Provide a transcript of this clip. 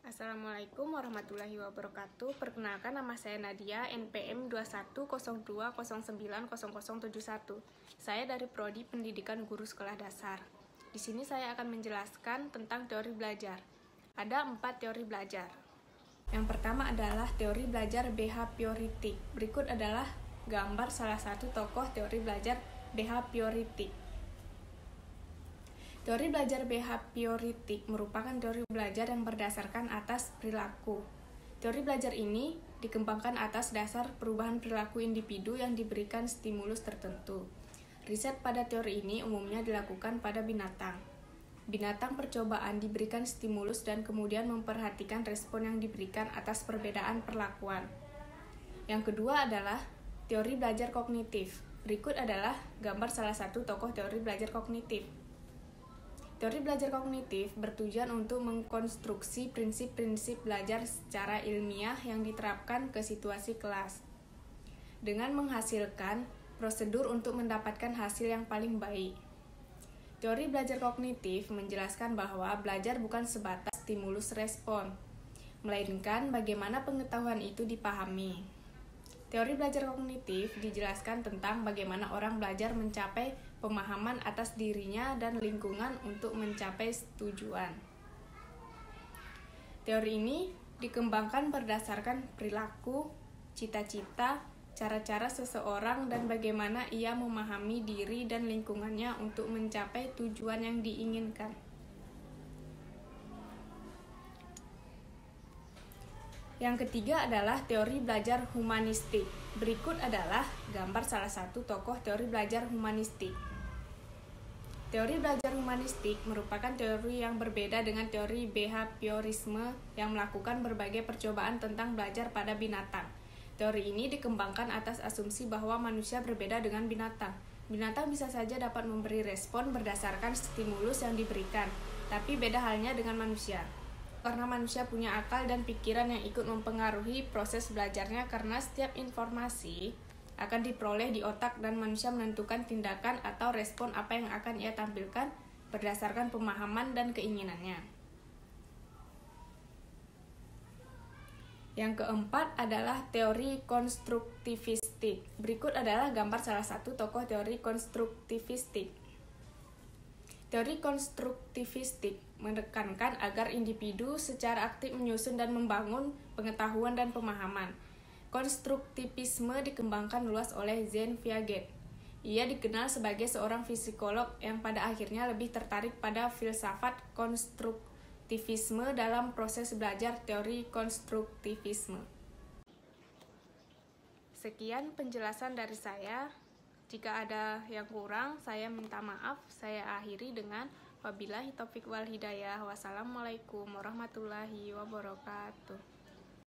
Assalamualaikum warahmatullahi wabarakatuh. Perkenalkan, nama saya Nadia, NPM 2102090071. Saya dari Prodi Pendidikan Guru Sekolah Dasar. Di sini saya akan menjelaskan tentang teori belajar. Ada 4 teori belajar. Yang pertama adalah teori belajar behavioristik. Berikut adalah gambar salah satu tokoh teori belajar behavioristik. Teori belajar behavioristik merupakan teori belajar yang berdasarkan atas perilaku. Teori belajar ini dikembangkan atas dasar perubahan perilaku individu yang diberikan stimulus tertentu. Riset pada teori ini umumnya dilakukan pada binatang. Binatang percobaan diberikan stimulus dan kemudian memperhatikan respon yang diberikan atas perbedaan perlakuan. Yang kedua adalah teori belajar kognitif. Berikut adalah gambar salah satu tokoh teori belajar kognitif. Teori belajar kognitif bertujuan untuk mengkonstruksi prinsip-prinsip belajar secara ilmiah yang diterapkan ke situasi kelas, dengan menghasilkan prosedur untuk mendapatkan hasil yang paling baik. Teori belajar kognitif menjelaskan bahwa belajar bukan sebatas stimulus respon, melainkan bagaimana pengetahuan itu dipahami. Teori belajar kognitif dijelaskan tentang bagaimana orang belajar mencapai pemahaman atas dirinya dan lingkungan untuk mencapai tujuan. Teori ini dikembangkan berdasarkan perilaku, cita-cita, cara-cara seseorang, dan bagaimana ia memahami diri dan lingkungannya untuk mencapai tujuan yang diinginkan. Yang ketiga adalah teori belajar humanistik. Berikut adalah gambar salah satu tokoh teori belajar humanistik. Teori belajar humanistik merupakan teori yang berbeda dengan teori behaviorisme yang melakukan berbagai percobaan tentang belajar pada binatang. Teori ini dikembangkan atas asumsi bahwa manusia berbeda dengan binatang. Binatang bisa saja dapat memberi respon berdasarkan stimulus yang diberikan, tapi beda halnya dengan manusia. Karena manusia punya akal dan pikiran yang ikut mempengaruhi proses belajarnya, karena setiap informasi akan diperoleh di otak dan manusia menentukan tindakan atau respon apa yang akan ia tampilkan berdasarkan pemahaman dan keinginannya. Yang keempat adalah teori konstruktivistik. Berikut adalah gambar salah satu tokoh teori konstruktivistik. Teori konstruktivistik menekankan agar individu secara aktif menyusun dan membangun pengetahuan dan pemahaman. Konstruktivisme dikembangkan luas oleh Jean Piaget. Ia dikenal sebagai seorang psikolog yang pada akhirnya lebih tertarik pada filsafat konstruktivisme dalam proses belajar teori konstruktivisme. Sekian penjelasan dari saya. Jika ada yang kurang, saya minta maaf. Saya akhiri dengan wabillahi taufiq wal hidayah. Wassalamualaikum warahmatullahi wabarakatuh.